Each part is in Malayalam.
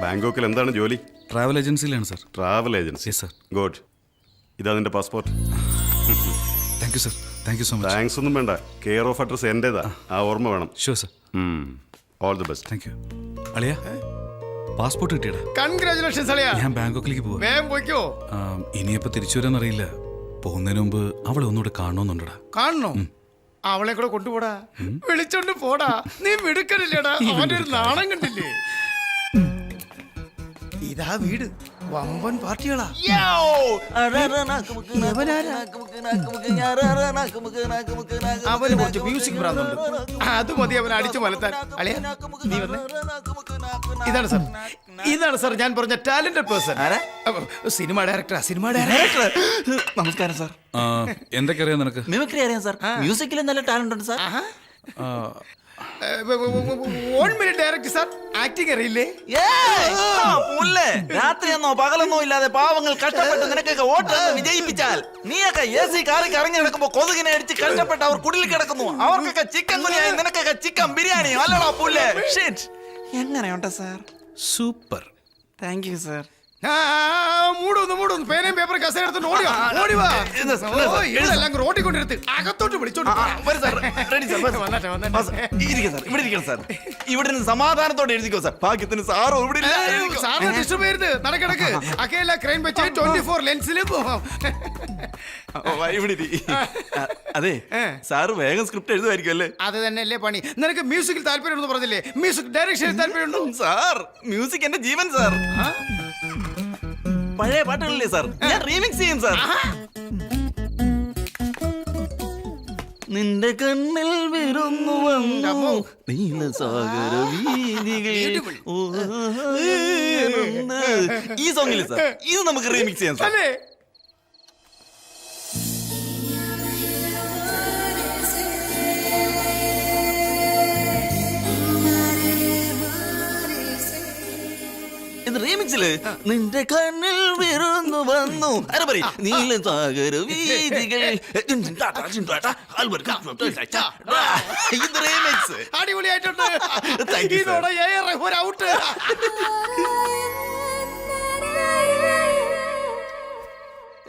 ബാങ്കോക്കിൽ എന്താണ് ജോലി? ട്രാവൽ ഏജൻസിയിലാണ് sir. Travel agency? Yes sir. Good. ഇതാ നിന്റെ passport. Thank you sir. Thank you so much. Thanks ഒന്നും വേണ്ട. കെയർ ഓഫ് അഡ്രസ് എൻ്റെതാ. ആ ഓർമ്മ വേണം. Sure sir. All the best. Thank you. അളിയ പാസ്പോർട്ട് കിട്ടിയടാ. കൺഗ്രാചുലേഷൻസ് അളിയാ. ഞാൻ ബാങ്കോക്കിലേക്ക് പോവാ. വേഗം പോയിക്കോ. ഇനിയപ്പോ തിരിച്ചു വരാന്നറിയില്ല. പോകുന്നതിന് മുമ്പ് അവളെ ഒന്നുകൂടെ കാണണമെന്നുണ്ടടാ. കാണണോ? അവളെ കൂടെ കൊണ്ടുപോടാ. വിളിച്ചോണ്ട് പോടാ. നീ മിടുക്കണില്ലേടാ. അവന്റെ ഒരു നാണം കണ്ടില്ലേ? ഇതാ വീട്. വമ്പൻ പാർട്ടികളാ. അവന് കുറച്ച് മ്യൂസിക് ഭ്രാന്തുണ്ട്. അത് മതി അവൻ അടിച്ചു മലത്താൻ. അളിയാ നീ വന്നേ. ഇതാണ് സാർ ഞാൻ പറഞ്ഞ ടാലന്റഡ് പേഴ്സൺ. സിനിമ ഡയറക്ടറാ. Cinema director. നമസ്കാരം സാർ. എന്തൊക്കെ അറിയാം നിനക്ക്? മിമിക്രി അറിയാം സാർ. മ്യൂസിക്കിൽ നല്ല ടാലന്റ് ഉണ്ട് sir. 1 minute director sir. Acting അറിയില്ലേ? രാത്രിയെന്നോ പകലെന്നോ ഇല്ലാതെ പാവങ്ങൾ കഷ്ടപ്പെട്ട് നിനക്കൊക്കെ വോട്ട് വിജയിപ്പിച്ചാൽ നീയൊക്കെ AC കാറി കറങ്ങി നടക്കുമ്പോ കൊതുകിനെ അടിച്ച് കഷ്ടപ്പെട്ട് അവർ കുടിൽ കിടക്കുന്നു. അവർക്കൊക്കെ ചിക്കൻ കുനിയായി നിനക്കൊക്കെ ചിക്കൻ ബിരിയാണി. അല്ലടാ പുല്ലേ. എങ്ങനെയുണ്ട് sir? Super. Thank you sir. മൂടൊന്ന് പേനയും പേപ്പറും കസേര എടുത്തോണ്ട് ഓടിവാ. റോട്ടിക്കൊണ്ടിരുത്ത് അകത്തോട്ട് വിളിച്ചോണ്ട് ഇവിടെ നിന്ന് സമാധാനത്തോടെ എഴുതിക്കോ സാർ. ഭാഗ്യത്തിന് സാറോ ഇവിടെ നടക്കിടക്ക് അക്കയില്ല ക്രൈം വെച്ച് 24 ലെൻസിലും പോവാം. അതെ സാറ് വേഗം സ്ക്രിപ്റ്റ് എഴുതുമായിരിക്കും അല്ലേ? അത് തന്നെയല്ലേ പണി. നിനക്ക് മ്യൂസിക്കിൽ താല്പര്യം പറഞ്ഞില്ലേ? മ്യൂസിക് ഡയറക്ഷനിൽ താല്പര്യമുണ്ടോ? സാർ മ്യൂസിക് എന്റെ ജീവൻ സാർ. പഴയ പാട്ടുകളില്ലേ സാർ, ഞാൻ റീമിക്സ് ചെയ്യും സാർ. നിന്റെ കണ്ണിൽ വിരുന്നു വന്നു നീലസാഗര വീതികൾ. ഈ സോങ്ങില്ലേ സാർ, ഇത് നമുക്ക് റീമിക്സ് ചെയ്യാം സാർ. റീമിക്സില് നിന്റെ കണ്ണിൽ വിരുന്നു വന്നു നീല സാഗര വീതികൾ. ഇത് റീമിക്സ് അടിപൊളിയായിട്ടുണ്ട്. ഔട്ട്.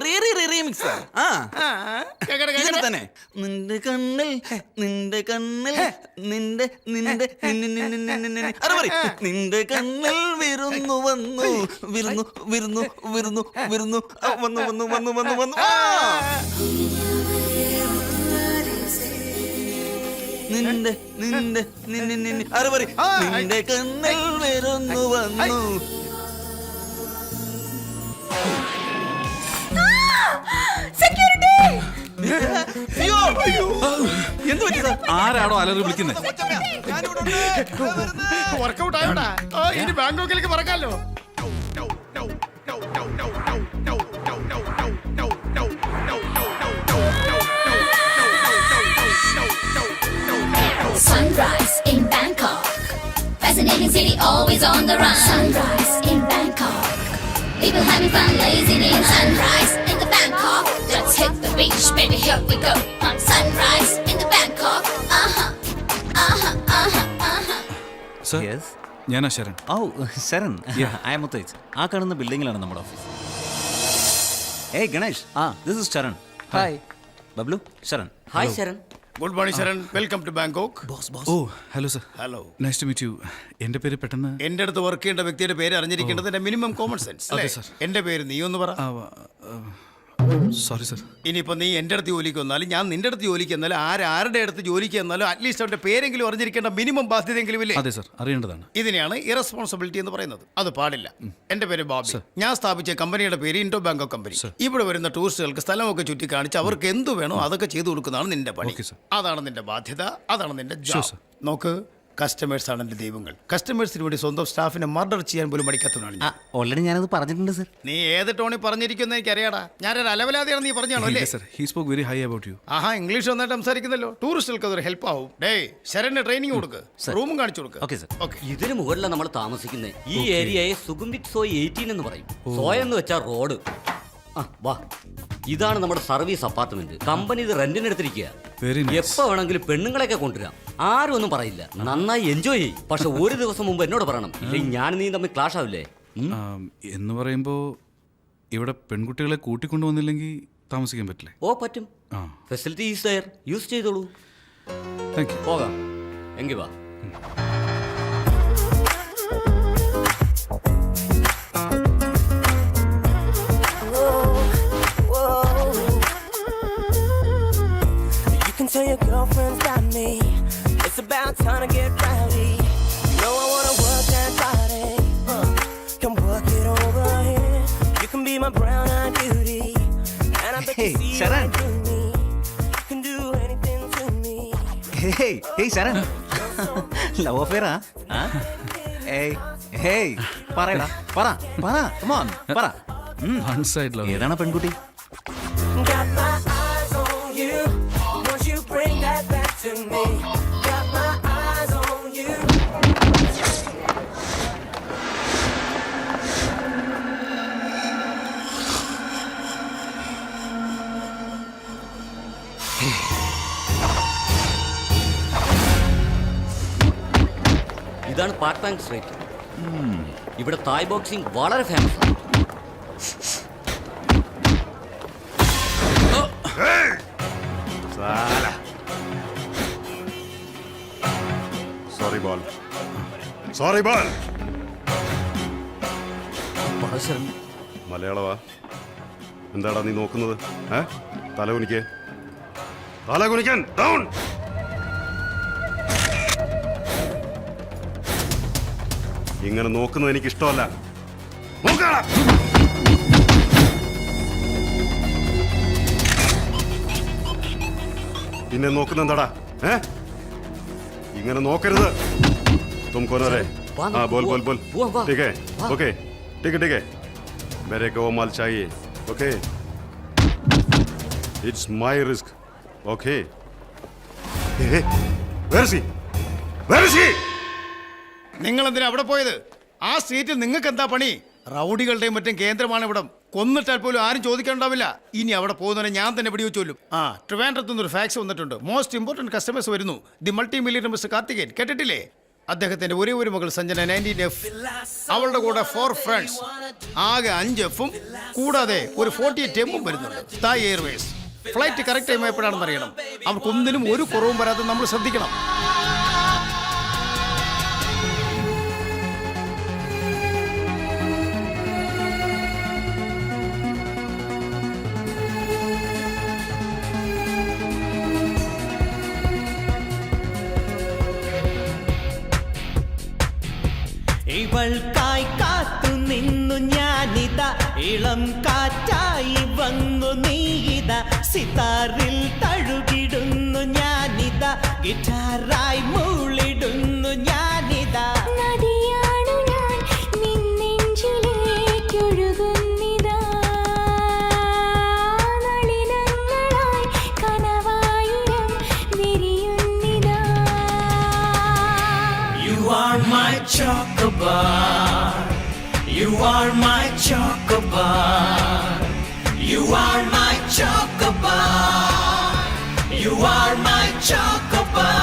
റീമിക്സ് തന്നെ. നിന്റെ കണ്ണിൽ നിന്റെ കണ്ണിൽ നിന്റെ നിന്റെ നിന്റെ കണ്ണിൽ വിരുന്നു വന്നു വിരുന്നു വിരുന്നു വിരുന്നു വിരുന്നു വന്നു വന്നു വന്നു വന്നു വന്നു. നിന്റെ നിന്റെ നിന്നെ നിന്നെ നിന്റെ കണ്ണിൽ വിരുന്നു വന്നു. ആരാണോ അലറി വിളിക്കുന്നത്? വർക്കൗട്ട് ആയോടാ. ഇനി ബാങ്കോക്കിലേക്ക് പറക്കാലോ. Sunrise in Bangkok, fascinating city, always on the run. Sunrise in Bangkok, people having fun, lazing in. Sunrise in the Bangkok, let's hit the beach, baby, here we go. Sunrise in the Bangkok, sir, ഞാനാ Sharan. Oh Sharan, I am മുത്തൈജ്. ആ കാണുന്ന ബിൽഡിങ്ങിലാണ് നമ്മുടെ office. Hey Ganesh, this is Sharan. Hi Bablu. Sharan. Hi Sharan. Good morning Sharan. Welcome to Bangkok. Oh hello sir. Hello. Nice to meet you. എന്റെ പേര് പെട്ടെന്ന് എന്റെ അടുത്ത് വർക്ക് ചെയ്യേണ്ട വ്യക്തിയുടെ പേര് അറിഞ്ഞിരിക്കേണ്ടതിന്റെ മിനിമം കോമൺ സെൻസ്. അതെ സർ. എന്റെ പേര് നീ ഒന്ന് പറ. Sorry sir. ഇനിയിപ്പോ നീ എന്റെ അടുത്ത് ജോലിക്ക് വന്നാലും ഞാൻ നിന്റെ അടുത്ത് ജോലിക്ക് വന്നാലും ആരുടെ അടുത്ത് ജോലിക്ക് വന്നാലും അറ്റ്ലീസ്റ്റ് അവന്റെ പേരെങ്കിലും അറിഞ്ഞിരിക്കേണ്ട മിനിമം ബാധ്യതയെങ്കിലും ഇല്ലേ? അതെ സർ, അറിയേണ്ടതാണ്. ഇതിനെയാണ് ഇറസ്പോൺസിബിലിറ്റി എന്ന് പറയുന്നത്. അത് പാടില്ല. എന്റെ പേര് ബാബി. ഞാൻ സ്ഥാപിച്ച കമ്പനിയുടെ പേര് ഇൻഡോ ബാങ്കോക്ക് കമ്പനി. ഇവിടെ വരുന്ന ടൂറിസ്റ്റുകൾക്ക് സ്ഥലമൊക്കെ ചുറ്റി കാണിച്ച് അവർക്ക് എന്ത് വേണോ അതൊക്കെ ചെയ്തു കൊടുക്കുന്നതാണ് നിന്റെ പണി. അതാണ് നിന്റെ ബാധ്യത. അതാണ് നിന്റെ ജോബ്. നോക്ക്, കസ്റ്റമേഴ്സ് ആണ് എന്റെ ദൈവങ്ങൾ. കസ്റ്റമേഴ്സിന് വേണ്ടി സ്വന്തം സ്റ്റാഫിനെ മർഡർ ചെയ്യാൻ പോലും മടിക്കാത്തതാണ് ഞാൻ. ഓൾറെഡി ഞാനത് പറഞ്ഞിട്ടുണ്ട് സർ. നീ ഏത് ടോണിൽ പറഞ്ഞിരിക്കുന്ന എനിക്ക് അറിയാടാ. ഞാനൊരു അലവലാതെയാണ് നീ പറഞ്ഞാണോ അല്ലേ? He spoke very high about you. Aaha, English നന്നായിട്ട് സംസാരിക്കുന്നല്ലോ. ടൂറിസ്റ്റുകൾക്ക് അതൊരു ഹെൽപ്പ് ആവും. ഡേയ് ശരണിന് ട്രെയിനിങ് കൊടുക്ക്, റൂമും കാണിച്ചു കൊടുക്ക്. Okay sir. ഇതിന് മുകളിലാണ് നമ്മൾ താമസിക്കുന്നത്. ഈ ഏരിയയെ സുഗുംവിത് സോയ് 18 എന്ന് പറയും. സോയ് എന്ന് വെച്ചാൽ റോഡ്. വാ, ഇതാണ് നമ്മുടെ സർവീസ് അപ്പാർട്ട്മെന്റ്. കമ്പനി ഇത് റെന്റിന് എടുത്തിരിക്കുക. Very nice. എപ്പോ വേണമെങ്കിലും പെണ്ണുങ്ങളെയൊക്കെ കൊണ്ടുവരാം, ആരും ഒന്നും പറയില്ല. നന്നായി എൻജോയ് ചെയ്യും. പക്ഷെ ഒരു ദിവസം മുമ്പ് എന്നോട് പറയണം, ഇല്ലെങ്കിൽ ഞാൻ നീ തമ്മിൽ ക്ലാഷ് ആവില്ലേ? എന്ന് പറയുമ്പോൾ ഇവിടെ പെൺകുട്ടികളെ കൂട്ടിക്കൊണ്ടുവന്നില്ലെങ്കിൽ താമസിക്കാൻ പറ്റില്ലേ? ഓ പറ്റും. ആ, ഫെസിലിറ്റി ഈസ് ദയർ, യൂസ് ചെയ്തോളൂ. Thank you. പോകാം, എങ്കിൽ വാ. You can tell your girlfriends about me. It's about time to get rowdy. You know I wanna work that body. Come work it over here. You can be my brown-eyed beauty, and I bet Hey, you see Sharan. right through me. You can do anything to me. Hey Sharan, love അഫെയറാ? ഹേയ് പറയടാ, പറ പറ, come on, പറ. One side love. ഏതാണ് പെൺകുട്ടി? Got my eyes on you. Once you bring that back to me. Got my eyes on you. ഇതാണ് പാർട്ട് ബാങ്ക് സ്ട്രീറ്റ്. ഇവിടെ തായ് ബോക്സിംഗ് വളരെ ഫേമസ് ആണ്. Sorry ball, sorry ball. പടശരൻ, മലയാളവാ? എന്താടാ നീ നോക്കുന്നത്? തല കുനിക്കേ, തല കുനിക്കാൻ. ഡൗൺ. ഇങ്ങനെ നോക്കുന്നത് എനിക്ക് ഇഷ്ടമല്ല. നോക്കണം. പിന്നെ നോക്കുന്ന എന്താടാ? ഇങ്ങനെ നോക്കരുത്. तुम कौन है? हाँ बोल बोल बोल. ठीक है, ओके, ठीक है ठीक है. मेरे को माल चाहिए. Okay, it's my risk. Okay. Where is he? Where is he? നിങ്ങൾ എന്തിനാ അവിടെ പോയത്? ആ സീറ്റിൽ നിങ്ങൾക്ക് എന്താ പണി? റൗഡികളുടെയും മറ്റും കേന്ദ്രമാണ് ഇവിടം. കൊന്നിട്ടാൽ പോലും ആരും ചോദിക്കാനുണ്ടാവില്ല. ഇനി അവിടെ പോകുന്നവരെ ഞാൻ തന്നെ വെടിവെച്ചോലും. ട്രിവാൻഡ്രത്ത് നിന്നൊരു ഫാക്സ് വന്നിട്ടുണ്ട്. മോസ്റ്റ് ഇമ്പോർട്ടന്റ് കസ്റ്റമേഴ്സ് വരുന്നു. The multi millionaire mister Karthikeyan, കേട്ടിട്ടില്ലേ? അദ്ദേഹത്തിന്റെ ഒരേ ഒരു മകൾ സഞ്ജന 19F, അവളുടെ കൂടെ 4 ഫ്രണ്ട്സ്, ആകെ 5 Fഉം കൂടാതെ ഒരു 48 M വരുന്നുണ്ട്. തായ് എയർവേസ്. ഫ്ലൈറ്റ് കറക്റ്റ് ടൈം എപ്പോഴാണെന്ന് അറിയണം. അവർക്കൊന്നിനും ഒരു കുറവും വരാതെ നമ്മൾ ശ്രദ്ധിക്കണം. ഇവൾക്കായി കാത്തു നിന്നു ഞാനിതാ, ഇളം കാറ്റായി വന്നു നീയിതാ, സിതാറിൽ തഴുകിടുന്നു ഞാനിതാ, ഗിറ്റാറായി മൂളിടുന്നു ഞാനിതാ. നദിയാണു ഞാൻ നിന്നെഞ്ചിലേക്കൊഴുകുന്നിതാ, നളിനങ്ങളായി കനവായിരം വിരിയുന്നിതാ. You are my chocobar. You are my chocobar. You are my chocobar. You are my chocobar.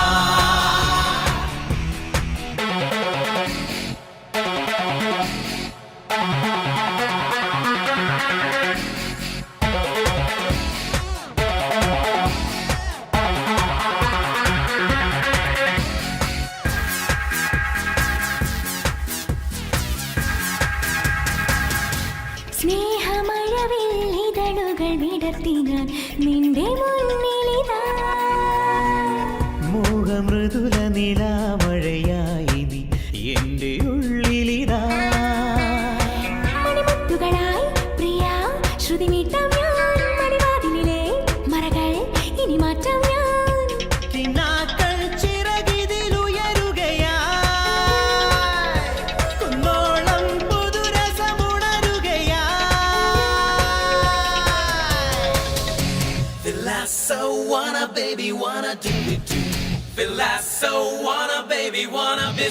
സ്നേഹമഴവിൽ ഇതളുകൾ വിടർത്തി ഞാൻ നിന്റെ മുന്നിലിതാ. മോഹമൃദുല നിലാമഴയായി നീ എന്റെ ഉള്ളിലിതാ. മണിമുത്തുകളായി പ്രിയ ശ്രുതിമീട്ടാം ഞാൻ, മണിവാതിലിലെ മറകൾ ഇനി മാറ്റാം ഞാൻ. കിനാക്കൾ ചിറകിതിലുയരുകയായി, കുന്നോളം പുതുരസമുണരുകയായി. Philasso wanna baby wanna do it too. Philasso wanna baby wanna be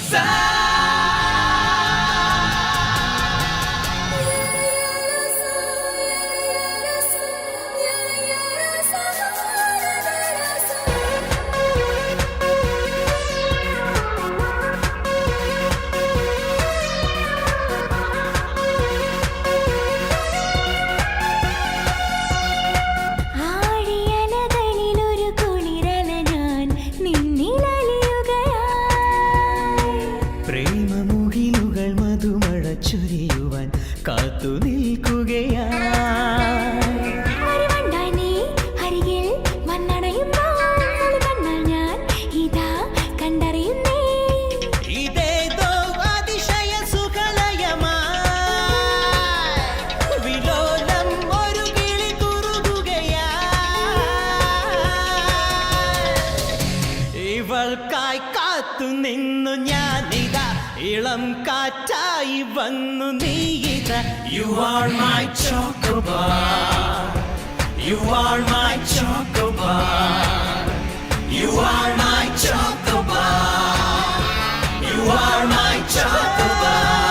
മധുമഴ ചൊരിയുവാൻ കാത്തു നിൽക്കുകയാ. ഇതേതോ അതിശയ സുഖലയമായി വിലോലം ഒരു കിളി കുറുകുകയാ. ഇവൾക്കായി കാത്തു നിന്നു ഞാനിതാ, ഇളം കാറ്റായി വന്നു നീയിതാ. You are my chocobar, you are my chocobar, you are my chocobar, you are my chocobar.